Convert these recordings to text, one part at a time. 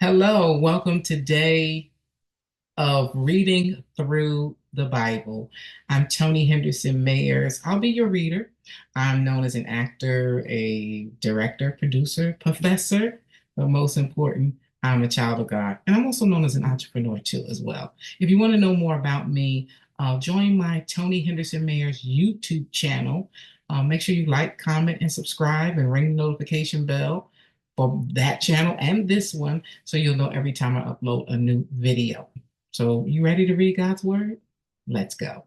Hello, welcome to day of reading through the Bible. I'm Toni Henderson-Mayers. I'll be your reader. I'm known as an actor, a director, producer, professor, but most important, I'm a child of God. And I'm also known as an entrepreneur too, as well. If you want to know more about me, join my Toni Henderson-Mayers YouTube channel. Make sure you like, comment, and subscribe and ring the notification bell for that channel and this one so you'll know every time I upload a new video. So, you ready to read God's word? Let's go.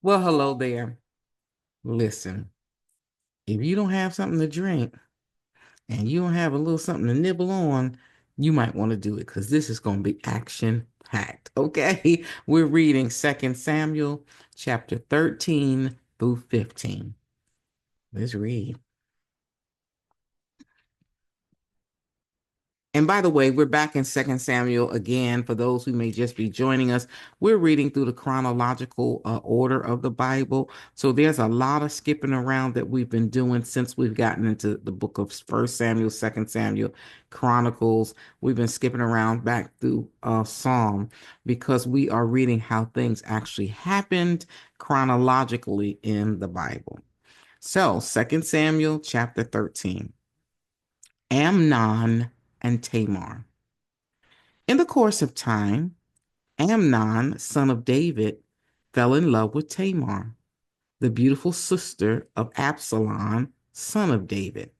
Well, hello there. Listen, if you don't have something to drink and you don't have a little something to nibble on, you might want to do it because this is going to be action packed. Okay, we're reading 2 Samuel chapter 13 through 15. Let's read. And by the way, we're back in 2 Samuel again. For those who may just be joining us, we're reading through the chronological order of the Bible. So there's a lot of skipping around that we've been doing since we've gotten into the book of 1 Samuel, 2 Samuel, Chronicles. We've been skipping around back through Psalm because we are reading how things actually happened chronologically in the Bible. So 2 Samuel chapter 13. Amnon and Tamar. In the course of time, Amnon, son of David, fell in love with Tamar, the beautiful sister of Absalom, son of David.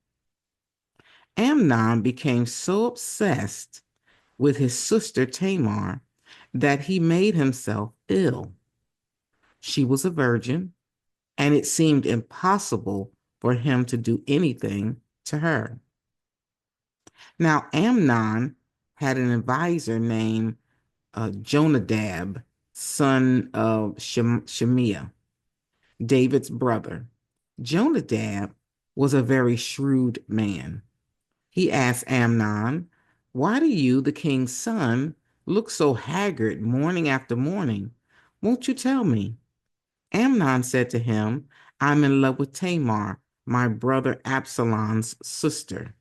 Amnon became so obsessed with his sister Tamar that he made himself ill. She was a virgin, and it seemed impossible for him to do anything to her. Now, Amnon had an advisor named Jonadab, son of Shemiah, David's brother. Jonadab was a very shrewd man. He asked Amnon, "Why do you, the king's son, look so haggard morning after morning? Won't you tell me?" Amnon said to him, "I'm in love with Tamar, my brother Absalom's sister."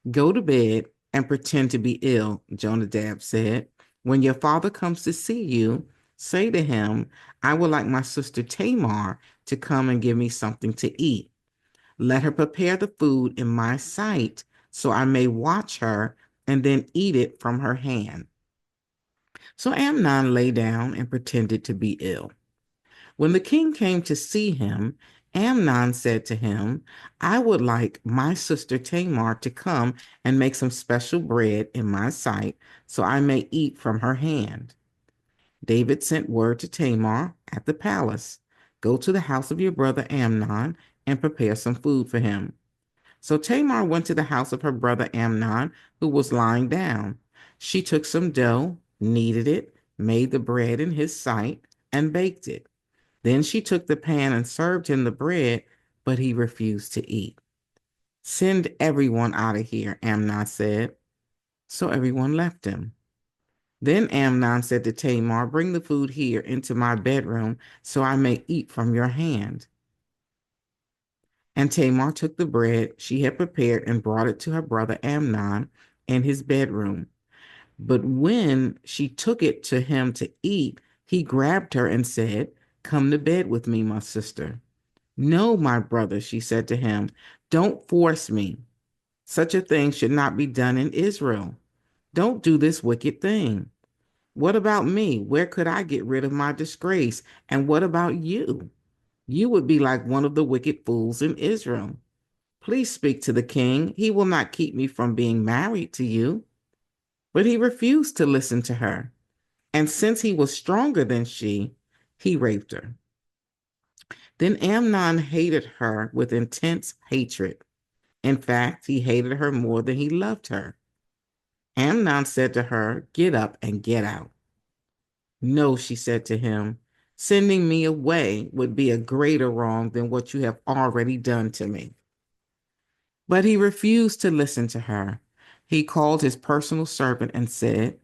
"Go to bed and pretend to be ill," Jonadab said. "When your father comes to see you, say to him, 'I would like my sister Tamar to come and give me something to eat. Let her prepare the food in my sight so I may watch her and then eat it from her hand.'" So Amnon lay down and pretended to be ill. When the king came to see him, Amnon said to him, "I would like my sister Tamar to come and make some special bread in my sight so I may eat from her hand." David sent word to Tamar at the palace, "Go to the house of your brother Amnon and prepare some food for him." So Tamar went to the house of her brother Amnon, who was lying down. She took some dough, kneaded it, made the bread in his sight, and baked it. Then she took the pan and served him the bread, but he refused to eat. "Send everyone out of here," Amnon said. So everyone left him. Then Amnon said to Tamar, "Bring the food here into my bedroom so I may eat from your hand." And Tamar took the bread she had prepared and brought it to her brother Amnon in his bedroom. But when she took it to him to eat, he grabbed her and said, "Come to bed with me, my sister." "No, my brother," she said to him, "don't force me. Such a thing should not be done in Israel. Don't do this wicked thing. What about me? Where could I get rid of my disgrace? And what about you? You would be like one of the wicked fools in Israel. Please speak to the king. He will not keep me from being married to you." But he refused to listen to her. And since he was stronger than she, he raped her. Then Amnon hated her with intense hatred. In fact, he hated her more than he loved her. Amnon said to her, "Get up and get out." "No," she said to him, "sending me away would be a greater wrong than what you have already done to me." But he refused to listen to her. He called his personal servant and said,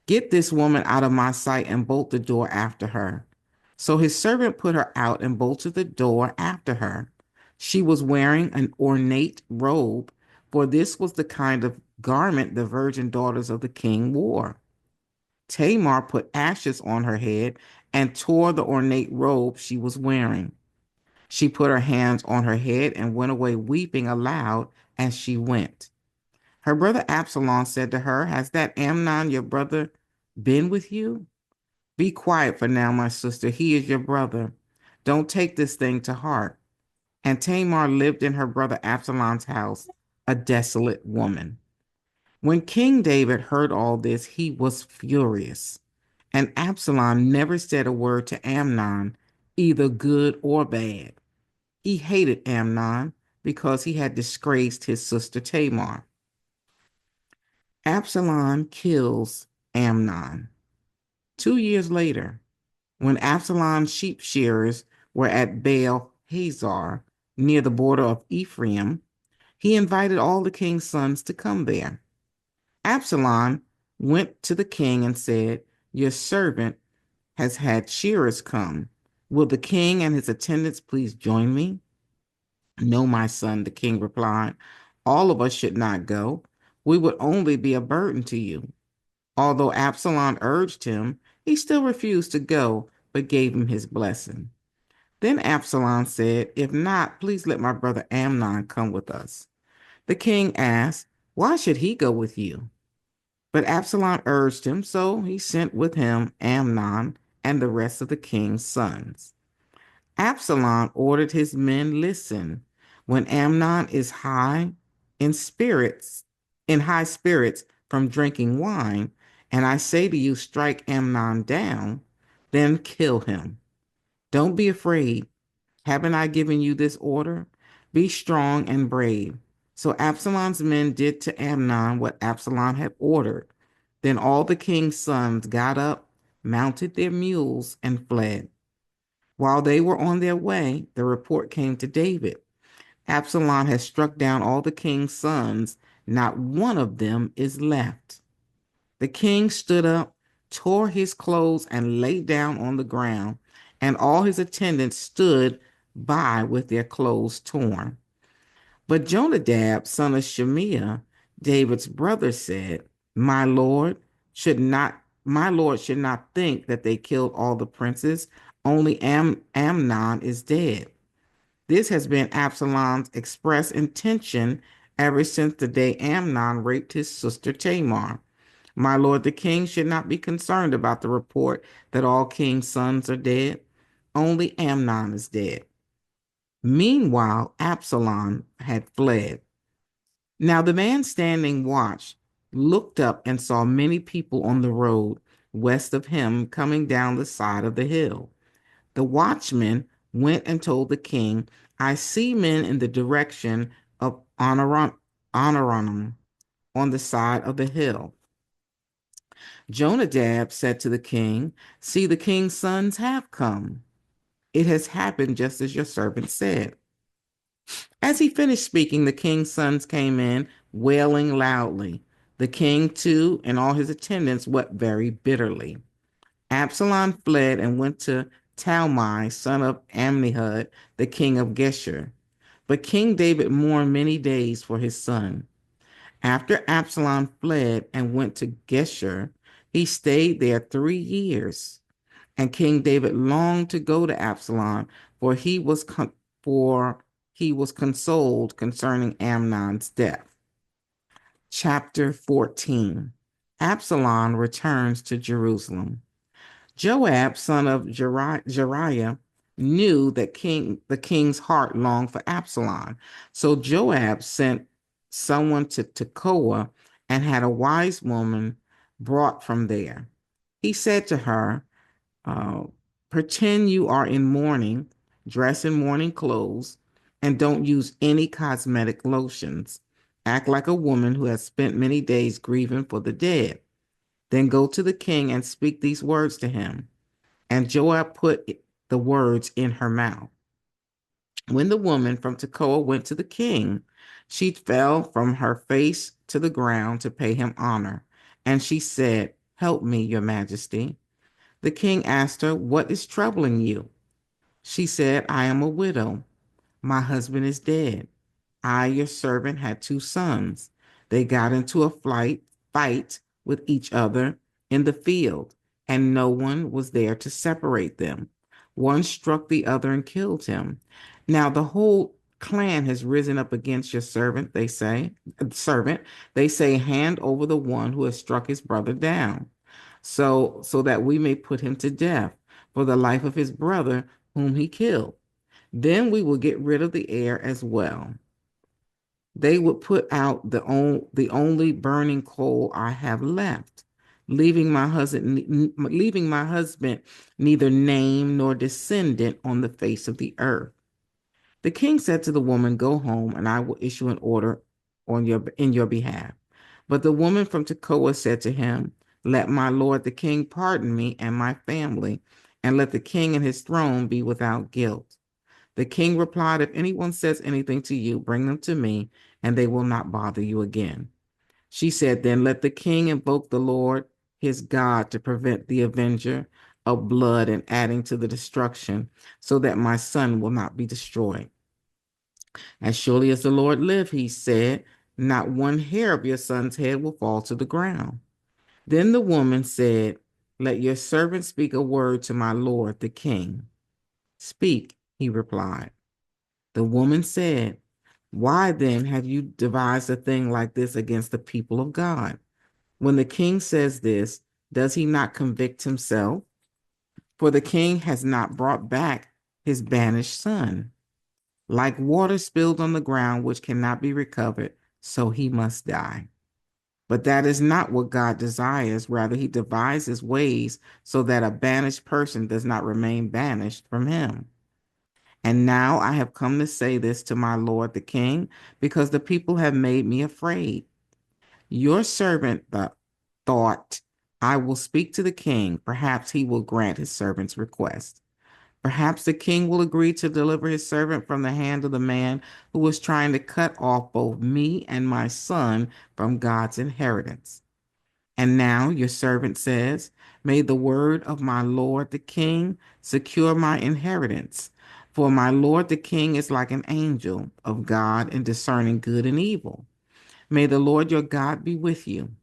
"Get this woman out of my sight and bolt the door after her." So his servant put her out and bolted the door after her. She was wearing an ornate robe, for this was the kind of garment the virgin daughters of the king wore. Tamar put ashes on her head and tore the ornate robe she was wearing. She put her hands on her head and went away weeping aloud as she went. Her brother Absalom said to her, "Has that Amnon your brother been with you? Be quiet for now, my sister. He is your brother. Don't take this thing to heart." And Tamar lived in her brother Absalom's house, a desolate woman. When King David heard all this, he was furious. And Absalom never said a word to Amnon, either good or bad. He hated Amnon because he had disgraced his sister Tamar. Absalom kills Amnon. 2 years later, when Absalom's sheep shearers were at Baal Hazor, near the border of Ephraim, he invited all the king's sons to come there. Absalom went to the king and said, "Your servant has had shearers come. Will the king and his attendants please join me?" "No, my son," the king replied. "All of us should not go. We would only be a burden to you." Although Absalom urged him, he still refused to go, but gave him his blessing. Then Absalom said, "If not, please let my brother Amnon come with us." The king asked, "Why should he go with you?" But Absalom urged him, so he sent with him Amnon and the rest of the king's sons. Absalom ordered his men, "Listen, when Amnon is in high spirits from drinking wine, and I say to you, strike Amnon down, then kill him. Don't be afraid. Haven't I given you this order? Be strong and brave." So Absalom's men did to Amnon what Absalom had ordered. Then all the king's sons got up, mounted their mules, and fled. While they were on their way, the report came to David: "Absalom has struck down all the king's sons. Not one of them is left." The king stood up, tore his clothes, and lay down on the ground, and all his attendants stood by with their clothes torn. But Jonadab, son of Shemiah, David's brother, said, My Lord should not think that they killed all the princes. Only Amnon is dead. This has been Absalom's express intention ever since the day Amnon raped his sister Tamar. My lord the king should not be concerned about the report that all king's sons are dead. Only Amnon is dead." Meanwhile, Absalom had fled. Now the man standing watch looked up and saw many people on the road west of him coming down the side of the hill. The watchman went and told the king, "I see men in the direction of Honoranim on the side of the hill." Jonadab said to the king, "See, the king's sons have come. It has happened just as your servant said." As he finished speaking, the king's sons came in, wailing loudly. The king, too, and all his attendants wept very bitterly. Absalom fled and went to Talmai, son of Ammihud, the king of Geshur. But King David mourned many days for his son. After Absalom fled and went to Geshur, he stayed there 3 years. And King David longed to go to Absalom, for he was consoled concerning Amnon's death. Chapter 14. Absalom returns to Jerusalem. Joab, son of Jeriah, knew that the king's heart longed for Absalom. So Joab sent someone to Tekoa and had a wise woman brought from there. He said to her, uh, "Pretend you are in mourning, dress in mourning clothes, and don't use any cosmetic lotions. Act like a woman who has spent many days grieving for the dead. Then go to the king and speak these words to him." And Joab put the words in her mouth. When the woman from Tekoa went to the king, she fell from her face to the ground to pay him honor. And she said, "Help me, your majesty." The king asked her, "What is troubling you?" She said, "I am a widow. My husband is dead. I, your servant, had two sons. They got into a fight with each other in the field, and no one was there to separate them. One struck the other and killed him. Now the whole clan has risen up against your servant. They say, hand over the one who has struck his brother down, so that we may put him to death for the life of his brother whom he killed. Then we will get rid of the heir as well. They would put out the only burning coal I have left, leaving my husband neither name nor descendant on the face of the earth." The king said to the woman, "Go home, and I will issue an order in your behalf." But the woman from Tekoa said to him, "Let my lord the king pardon me and my family, and let the king and his throne be without guilt." The king replied, "If anyone says anything to you, bring them to me, and they will not bother you again." She said, "Then let the king invoke the Lord his God to prevent the avenger of blood and adding to the destruction, so that my son will not be destroyed. As surely as the Lord lives," he said, "not one hair of your son's head will fall to the ground." Then the woman said, "Let your servant speak a word to my lord the king." "Speak," he replied. The woman said, "Why then have you devised a thing like this against the people of God? When the king says this, does he not convict himself? For the king has not brought back his banished son. Like water spilled on the ground, which cannot be recovered, so he must die. But that is not what God desires. Rather, he devises ways so that a banished person does not remain banished from him. And now I have come to say this to my lord the king, because the people have made me afraid. Your servant thought, I will speak to the king. Perhaps he will grant his servant's request. Perhaps the king will agree to deliver his servant from the hand of the man who was trying to cut off both me and my son from God's inheritance. And now your servant says, may the word of my lord the king secure my inheritance. For my lord the king is like an angel of God in discerning good and evil. May the Lord your God be with you."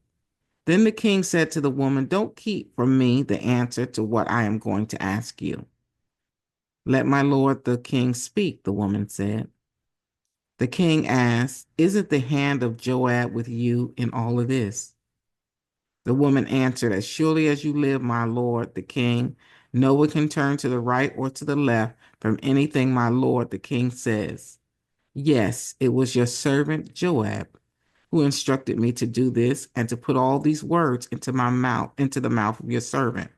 Then the king said to the woman, "Don't keep from me the answer to what I am going to ask you." "Let my lord the king speak," the woman said. The king asked, "Isn't the hand of Joab with you in all of this?" The woman answered, "As surely as you live, my lord the king, no one can turn to the right or to the left from anything my lord the king says. Yes, it was your servant Joab who instructed me to do this and to put all these words into the mouth of your servant.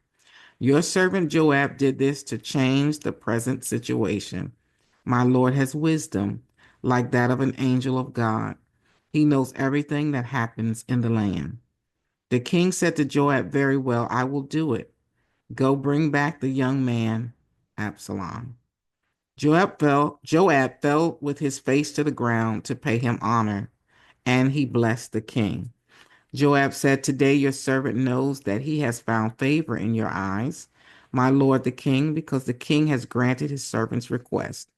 Your servant Joab did this to change the present situation. My lord has wisdom like that of an angel of God. He knows everything that happens in the land." The king said to Joab, "Very well, I will do it. Go bring back the young man, Absalom." Joab fell with his face to the ground to pay him honor, and he blessed the king. Joab said, "Today your servant knows that he has found favor in your eyes, my lord the king, because the king has granted his servant's request."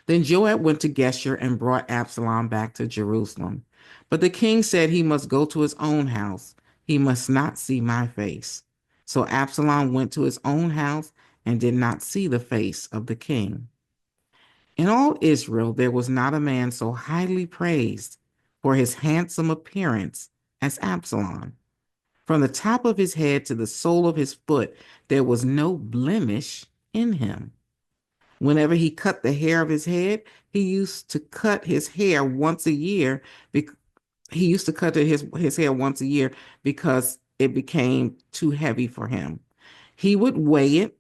Then Joab went to Geshur and brought Absalom back to Jerusalem. But the king said he must go to his own house. He must not see my face. So Absalom went to his own house and did not see the face of the king. In all Israel, there was not a man so highly praised for his handsome appearance as Absalom. From the top of his head to the sole of his foot, there was no blemish in him. Whenever he cut the hair of his head, he used to cut his hair once a year. He used to cut his hair once a year because it became too heavy for him. He would weigh it,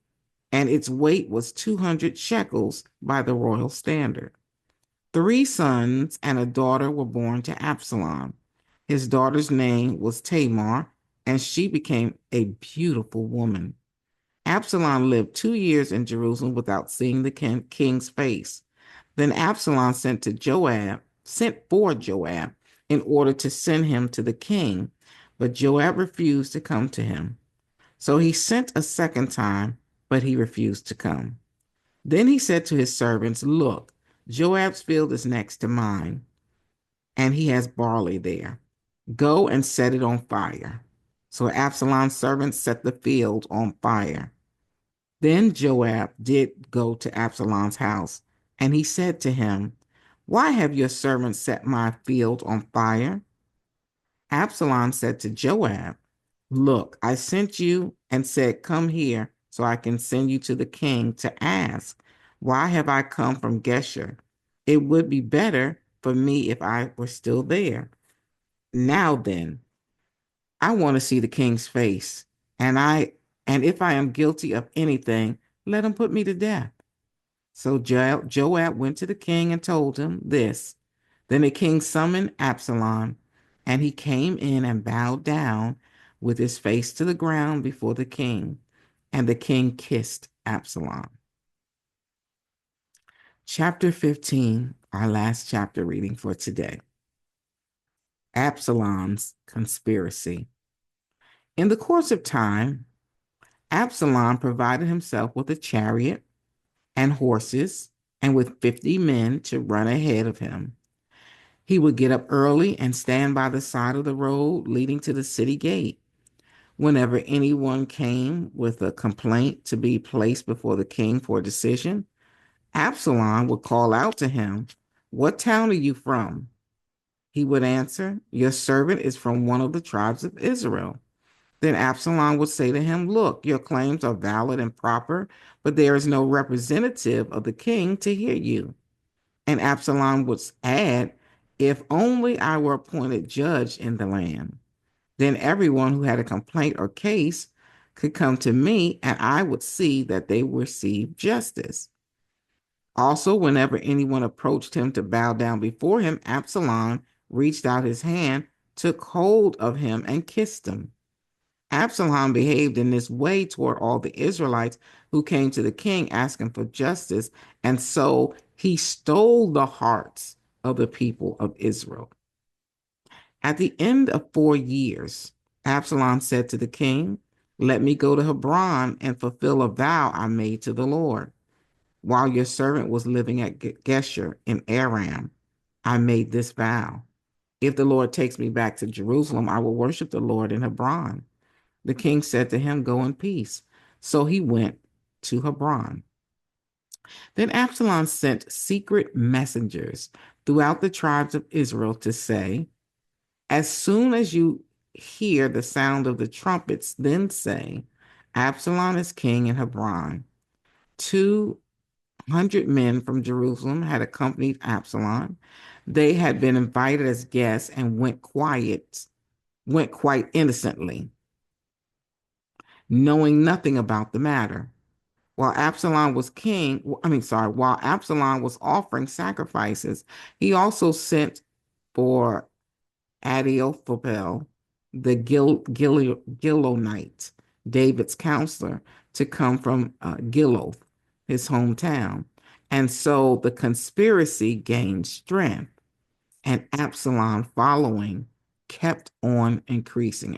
and its weight was 200 shekels by the royal standard. 3 sons and a daughter were born to Absalom. His daughter's name was Tamar, and she became a beautiful woman. Absalom lived 2 years in Jerusalem without seeing the king's face. Then Absalom sent for Joab in order to send him to the king, but Joab refused to come to him. So he sent a second time, but he refused to come. Then he said to his servants, "Look, Joab's field is next to mine, and he has barley there. Go and set it on fire." So Absalom's servants set the field on fire. Then Joab did go to Absalom's house, and he said to him, "Why have your servants set my field on fire?" Absalom said to Joab, "Look, I sent you and said, 'Come here, so I can send you to the king to ask, why have I come from Geshur? It would be better for me if I were still there. Now then, I want to see the king's face, and if I am guilty of anything, let him put me to death." So Joab went to the king and told him this. Then the king summoned Absalom, and he came in and bowed down with his face to the ground before the king, and the king kissed Absalom. Chapter 15, our last chapter reading for today. Absalom's conspiracy. In the course of time, Absalom provided himself with a chariot and horses and with 50 men to run ahead of him. He would get up early and stand by the side of the road leading to the city gate. Whenever anyone came with a complaint to be placed before the king for a decision, Absalom would call out to him, "What town are you from?" He would answer, "Your servant is from one of the tribes of Israel." Then Absalom would say to him, "Look, your claims are valid and proper, but there is no representative of the king to hear you." And Absalom would add, "If only I were appointed judge in the land. Then everyone who had a complaint or case could come to me, and I would see that they receive justice." Also, whenever anyone approached him to bow down before him, Absalom reached out his hand, took hold of him, and kissed him. Absalom behaved in this way toward all the Israelites who came to the king asking for justice, and so he stole the hearts of the people of Israel. At the end of 4 years, Absalom said to the king, "Let me go to Hebron and fulfill a vow I made to the Lord. While your servant was living at Geshur in Aram, I made this vow. If the Lord takes me back to Jerusalem, I will worship the Lord in Hebron." The king said to him, "Go in peace." So he went to Hebron. Then Absalom sent secret messengers throughout the tribes of Israel to say, "As soon as you hear the sound of the trumpets, then say, 'Absalom is king in Hebron.'" 200 men from Jerusalem had accompanied Absalom. They had been invited as guests and went quite innocently, knowing nothing about the matter. While Absalom was offering sacrifices, he also sent for Ahithophel, the Gilonite, David's counselor, to come from Giloth, his hometown. And so the conspiracy gained strength, and Absalom's following kept on increasing.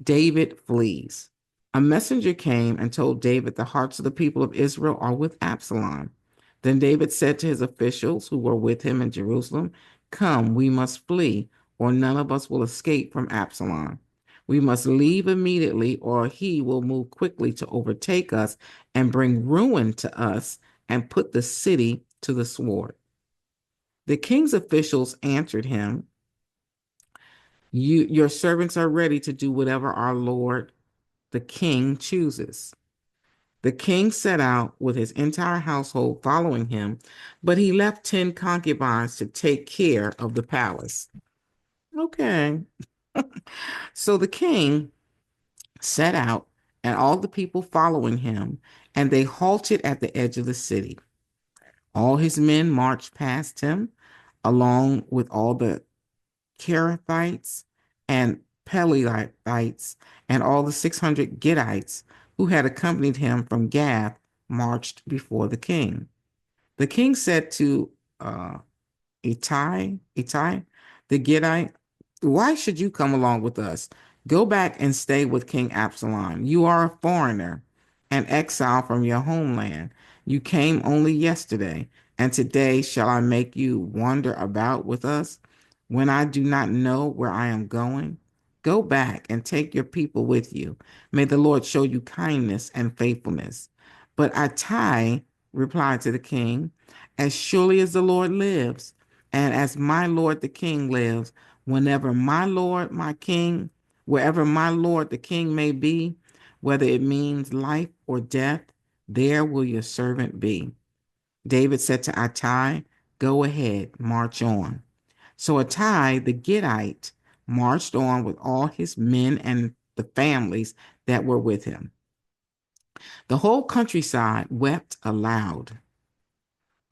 David flees. A messenger came and told David the hearts of the people of Israel are with Absalom. Then David said to his officials who were with him in Jerusalem, "Come, we must flee, or none of us will escape from Absalom. We must leave immediately, or he will move quickly to overtake us and bring ruin to us and put the city to the sword." The king's officials answered him, Your servants are ready to do whatever our Lord the king chooses." The king set out with his entire household following him, but he left 10 concubines to take care of the palace. Okay. So the king set out and all the people following him, and they halted at the edge of the city. All his men marched past him, along with all the Kerethites and Pelethites, and all the 600 Gittites who had accompanied him from Gath marched before the king. The king said to Ittai the Gittite, Why should you come along with us? Go back and stay with King Absalom. You are a foreigner, an exile from your homeland. You came only yesterday, and today shall I make you wander about with us when I do not know where I am going? Go back and take your people with you. May the Lord show you kindness and faithfulness. But Attai replied to the king, as surely as the Lord lives, and as my Lord the king lives, whenever my Lord, my king, wherever my Lord the king may be, whether it means life or death, there will your servant be. David said to Attai, go ahead, march on. So Attai the Gittite marched on with all his men and the families that were with him. The whole countryside wept aloud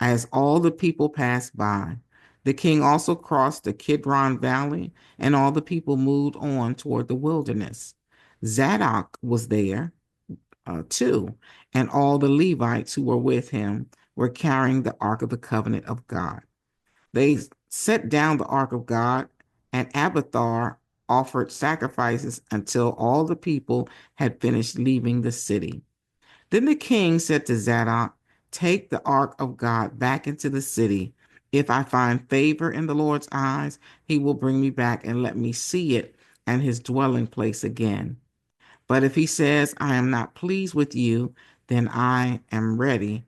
as all the people passed by. The king also crossed the Kidron Valley, and all the people moved on toward the wilderness. Zadok was there too, and all the Levites who were with him were carrying the Ark of the Covenant of God. They set down the Ark of God, and Abiathar offered sacrifices until all the people had finished leaving the city. Then the king said to Zadok, take the ark of God back into the city. If I find favor in the Lord's eyes, he will bring me back and let me see it and his dwelling place again. But if he says, I am not pleased with you, then I am ready.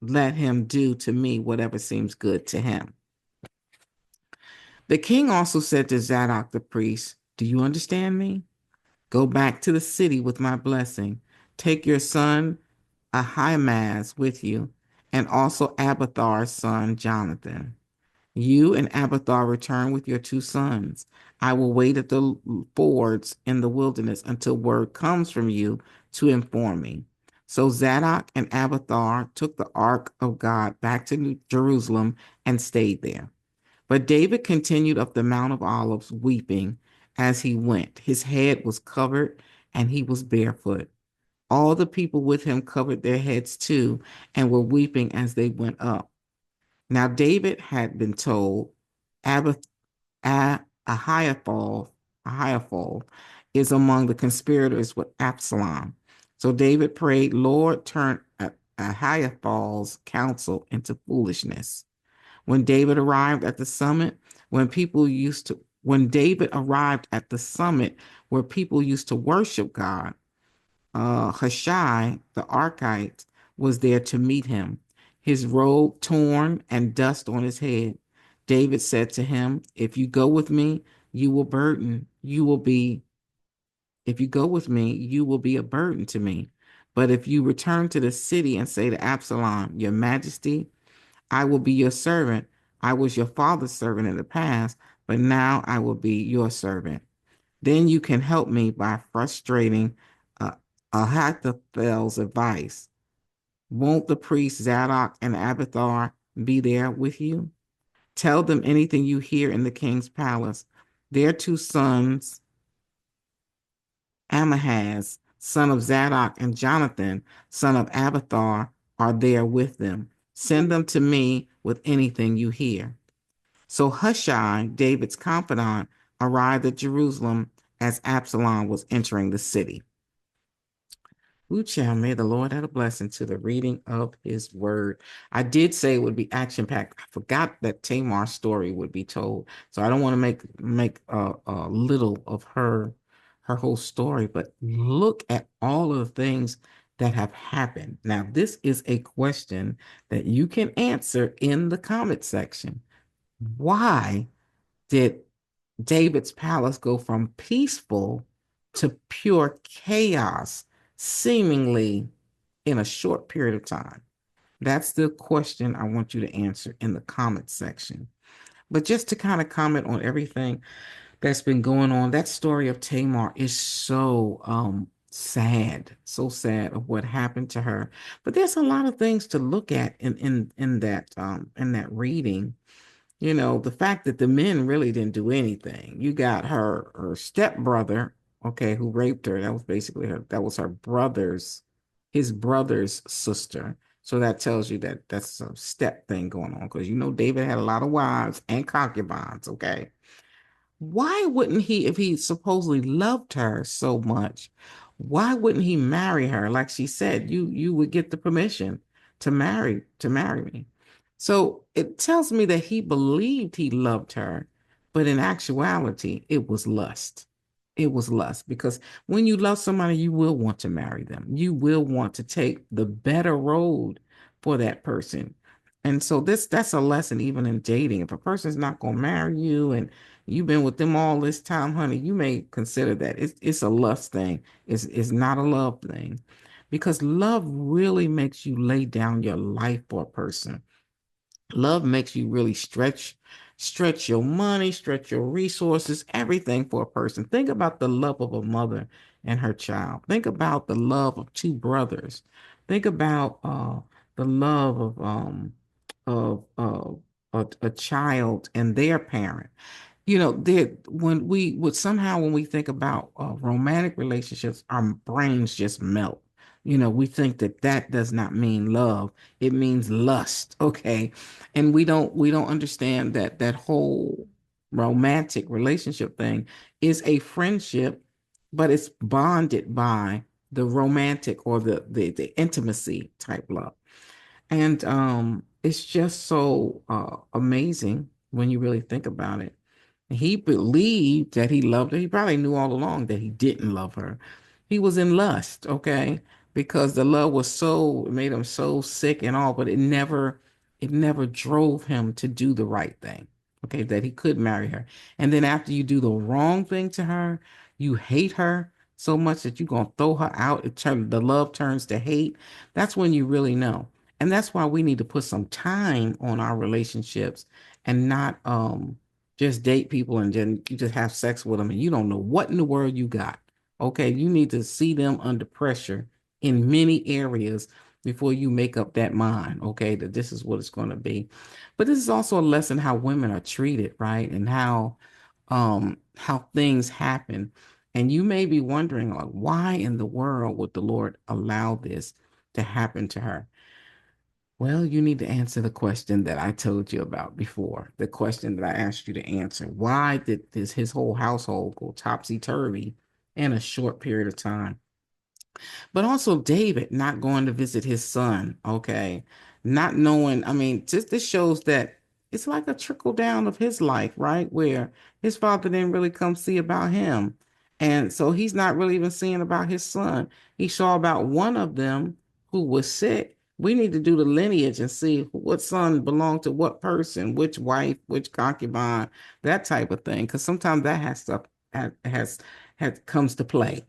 Let him do to me whatever seems good to him. The king also said to Zadok the priest, do you understand me? Go back to the city with my blessing. Take your son Ahimaaz with you, and also Abiathar's son Jonathan. You and Abiathar return with your two sons. I will wait at the fords in the wilderness until word comes from you to inform me. So Zadok and Abiathar took the ark of God back to Jerusalem and stayed there. But David continued up the Mount of Olives, weeping as he went. His head was covered, and he was barefoot. All the people with him covered their heads too, and were weeping as they went up. Now David had been told, Ahithophel is among the conspirators with Absalom. So David prayed, Lord, turn Ahithophel's counsel into foolishness. When David arrived at the summit, when David arrived at the summit where people used to worship God, Hushai, the Archite, was there to meet him, his robe torn and dust on his head. David said to him, if you go with me, you will burden, you will be, if you go with me, you will be a burden to me. But if you return to the city and say to Absalom, your majesty, I will be your servant. I was your father's servant in the past, but now I will be your servant. Then you can help me by frustrating uh, Ahithophel's advice. Won't the priests Zadok and Abiathar be there with you? Tell them anything you hear in the king's palace. Their two sons, Amahaz, son of Zadok, and Jonathan, son of Abiathar, are there with them. Send them to me with anything you hear. So Hushai, David's confidant, arrived at Jerusalem as Absalom was entering the city. Child, may the Lord add a blessing to the reading of his word. I did say it would be action packed. I forgot that Tamar's story would be told, so I don't want to make little of her whole story. But look at all of the things that have happened. Now, this is a question that you can answer in the comment section. Why did David's palace go from peaceful to pure chaos, seemingly in a short period of time? That's the question I want you to answer in the comment section. But just to kind of comment on everything that's been going on, that story of Tamar is so so sad of what happened to her. But there's a lot of things to look at in that reading. You know, the fact that the men really didn't do anything. You got her stepbrother, okay, who raped her. That was basically that was his brother's sister. So that tells you that that's a step thing going on, because you know David had a lot of wives and concubines, okay? why wouldn't he, if he supposedly loved her so much, why wouldn't he marry her? Like she said, you would get the permission to marry me. So it tells me that he believed he loved her, but in actuality, it was lust. It was lust because when you love somebody, you will want to marry them. You will want to take the better road for that person. And so that's a lesson even in dating. If a person's not going to marry you and you've been with them all this time, honey, you may consider that it's a lust thing. It's not a love thing. Because love really makes you lay down your life for a person. Love makes you really stretch your money, stretch your resources, everything for a person. Think about the love of a mother and her child. Think about the love of two brothers. Think about the love of a child and their parent. When we would somehow when we think about romantic relationships, our brains just melt. We think that that does not mean love; it means lust. Okay, and we don't understand that that whole romantic relationship thing is a friendship, but it's bonded by the romantic or the intimacy type love. And it's just so amazing when you really think about it. He believed that he loved her. He probably knew all along that he didn't love her. He was in lust, okay? Because the love was so, it made him so sick and all, but it never drove him to do the right thing, okay? That he could marry her. And then after you do the wrong thing to her, you hate her so much that you're going to throw her out. The love turns to hate. That's when you really know. And that's why we need to put some time on our relationships and not just date people and then you just have sex with them and you don't know what in the world you got. Okay, you need to see them under pressure in many areas before you make up that mind, okay, that this is what it's going to be. But this is also a lesson how women are treated, right? And how things happen. And you may be wondering, like, why in the world would the Lord allow this to happen to her? Well, you need to answer the question that I told you about before, the question that I asked you to answer. Why did his whole household go topsy-turvy in a short period of time? But also David not going to visit his son, okay? Not knowing, I mean, just this shows that it's like a trickle down of his life, right? Where his father didn't really come see about him. And so he's not really even seeing about his son. He saw about one of them who was sick. We need to do the lineage and see what son belonged to what person, which wife, which concubine, that type of thing. Because sometimes that has stuff has comes to play.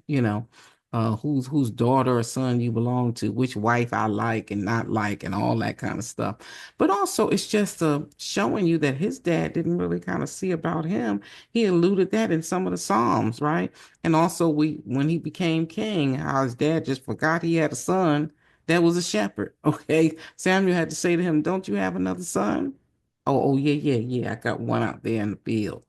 Whose daughter or son you belong to, which wife I like and not like, and all that kind of stuff. But also, it's just showing you that his dad didn't really kind of see about him. He alluded that in some of the Psalms, right? And also, when he became king, how his dad just forgot he had a son that was a shepherd. Okay, Samuel had to say to him, "Don't you have another son?" Oh, yeah, yeah, yeah. I got one out there in the field.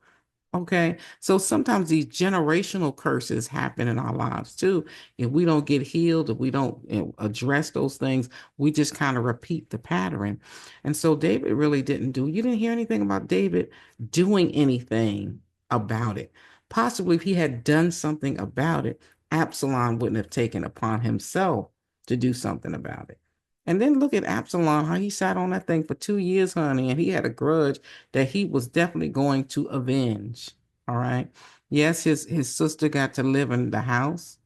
Okay. So sometimes these generational curses happen in our lives too. If we don't get healed, if we don't address those things, we just kind of repeat the pattern. And so David really you didn't hear anything about David doing anything about it. Possibly if he had done something about it, Absalom wouldn't have taken upon himself to do something about it. And then look at Absalom, how he sat on that thing for 2 years, honey, and he had a grudge that he was definitely going to avenge. All right. Yes, his sister got to live in the house,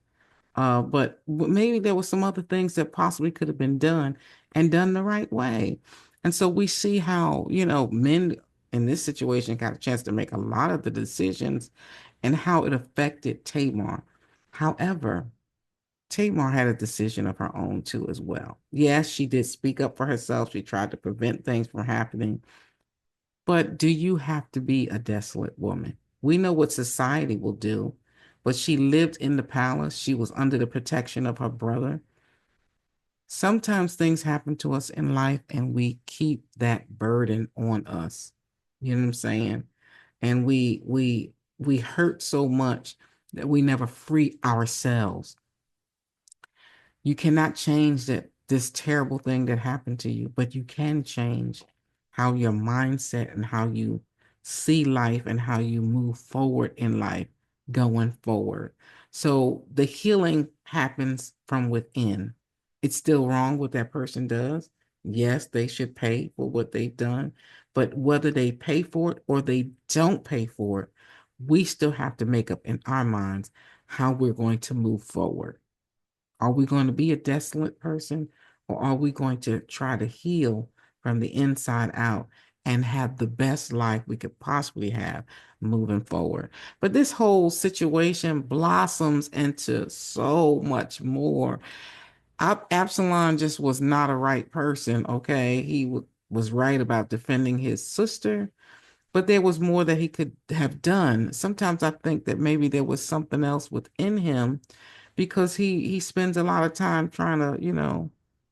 but maybe there were some other things that possibly could have been done and done the right way. And so we see how, men in this situation got a chance to make a lot of the decisions and how it affected Tamar. However, Tamar had a decision of her own too, as well. Yes, she did speak up for herself. She tried to prevent things from happening. But do you have to be a desolate woman? We know what society will do, but she lived in the palace. She was under the protection of her brother. Sometimes things happen to us in life and we keep that burden on us. You know what I'm saying? And we hurt so much that we never free ourselves. You cannot change this terrible thing that happened to you, but you can change how your mindset and how you see life and how you move forward in life going forward. So the healing happens from within. It's still wrong what that person does. Yes, they should pay for what they've done, but whether they pay for it or they don't pay for it, we still have to make up in our minds how we're going to move forward. Are we going to be a desolate person, or are we going to try to heal from the inside out and have the best life we could possibly have moving forward? But this whole situation blossoms into so much more. Absalom just was not a right person, okay? He was right about defending his sister, but there was more that he could have done. Sometimes I think that maybe there was something else within him, because he spends a lot of time trying to,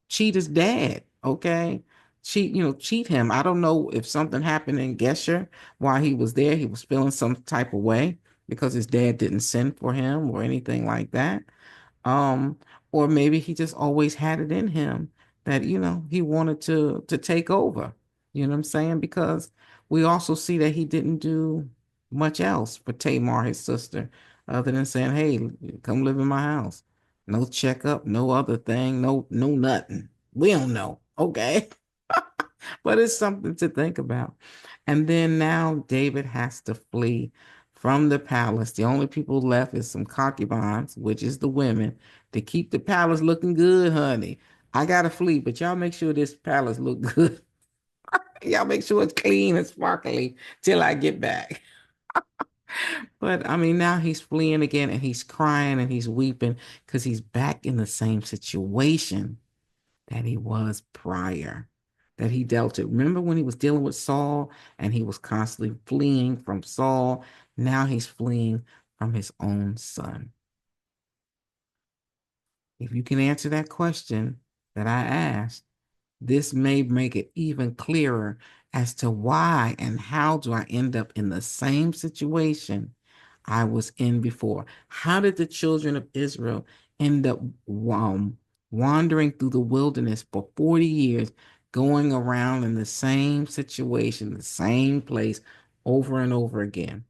cheat his dad, okay? Cheat him. I don't know if something happened in Gesher while he was there. He was feeling some type of way because his dad didn't send for him or anything like that. Um, or maybe he just always had it in him that, he wanted to take over. You know what I'm saying? Because we also see that he didn't do much else for Tamar, his sister, other than saying, "Hey, come live in my house." No checkup, no other thing, no nothing. We don't know. Okay. But it's something to think about. And then now David has to flee from the palace. The only people left is some concubines, which is the women, to keep the palace looking good, honey. I gotta flee, but y'all make sure this palace look good. Y'all make sure it's clean and sparkly till I get back. But I mean, now he's fleeing again, and he's crying and he's weeping because he's back in the same situation that he was prior, that he dealt with. Remember when he was dealing with Saul and he was constantly fleeing from Saul? Now he's fleeing from his own son. If you can answer that question that I asked, this may make it even clearer as to why and how do I end up in the same situation I was in before. How did the children of Israel end up wandering through the wilderness for 40 years, going around in the same situation, the same place over and over again?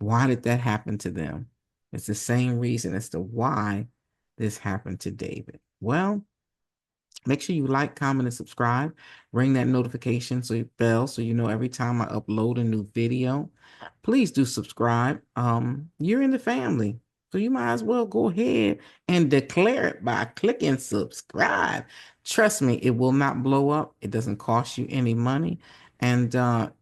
Why did that happen to them? It's the same reason as to why this happened to David. Well, make sure you like, comment, and subscribe. Ring that notification bell so you know every time I upload a new video. Please do subscribe. You're in the family, so you might as well go ahead and declare it by clicking subscribe. Trust me, it will not blow up. It doesn't cost you any money. And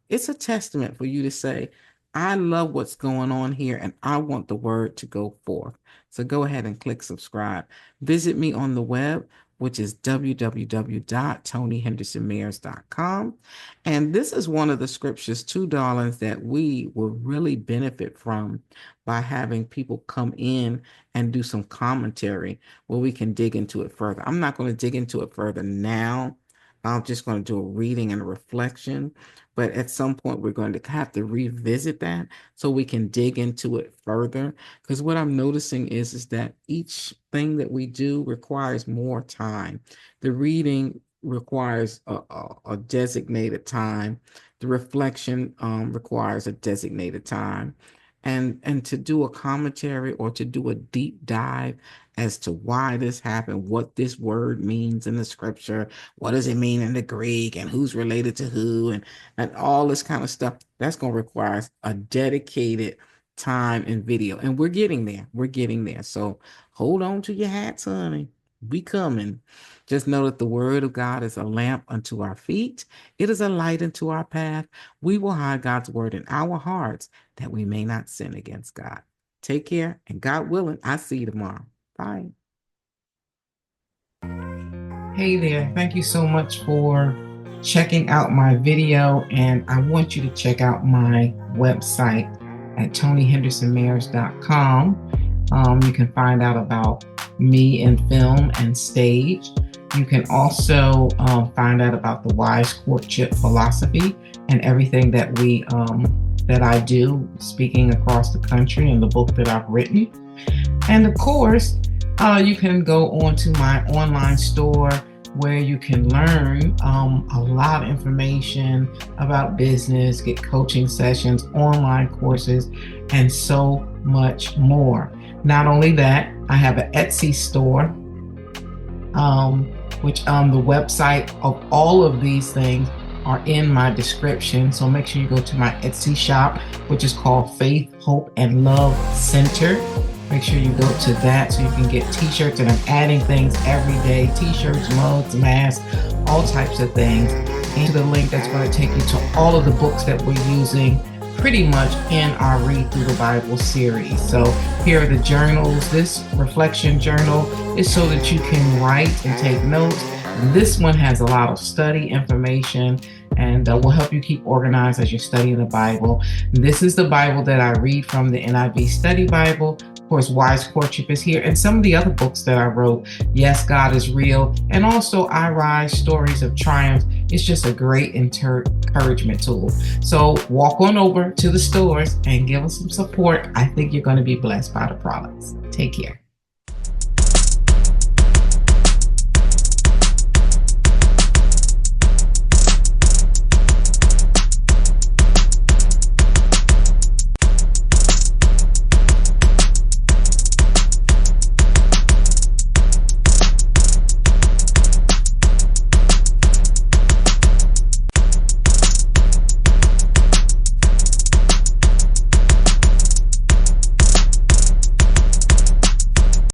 it's a testament for you to say, I love what's going on here and I want the word to go forth. So go ahead and click subscribe. Visit me on the web, which is www.tonihendersonmayers.com. And this is one of the scriptures, too, darlings, that we will really benefit from by having people come in and do some commentary where we can dig into it further. I'm not going to dig into it further now. I'm just going to do a reading and a reflection. But at some point, we're going to have to revisit that so we can dig into it further. Because what I'm noticing is that each thing that we do requires more time. The reading requires a designated time. The reflection requires a designated time. And to do a commentary or to do a deep dive as to why this happened, what this word means in the scripture, what does it mean in the Greek, and who's related to who, and all this kind of stuff, that's going to require a dedicated time and video. And we're getting there. We're getting there. So hold on to your hats, honey. We coming. Just know that the word of God is a lamp unto our feet. It is a light unto our path. We will hide God's word in our hearts that we may not sin against God. Take care, and God willing, I'll see you tomorrow. Bye. Hey there. Thank you so much for checking out my video. And I want you to check out my website at ToniHendersonMayers.com. You can find out about me in film and stage. You can also find out about the wise courtship philosophy and everything that that I do speaking across the country and the book that I've written. And of course, you can go on to my online store where you can learn a lot of information about business, get coaching sessions, online courses, and so much more. Not only that, I have an Etsy store, which the website of all of these things are in my description. So make sure you go to my Etsy shop, which is called Faith, Hope, and Love Center. Make sure you go to that so you can get t-shirts, and I'm adding things every day, t-shirts, mugs, masks, all types of things, into the link that's going to take you to all of the books that we're using pretty much in our Read Through the Bible series. So here are the journals. This reflection journal is so that you can write and take notes. This one has a lot of study information and will help you keep organized as you're studying the Bible. This is the Bible that I read from, the NIV Study Bible. Of course, Wise Courtship is here, and some of the other books that I wrote, Yes, God is Real, and also I Rise, Stories of Triumph. It's just a great encouragement tool. So walk on over to the stores and give us some support. I think you're going to be blessed by the products. Take care.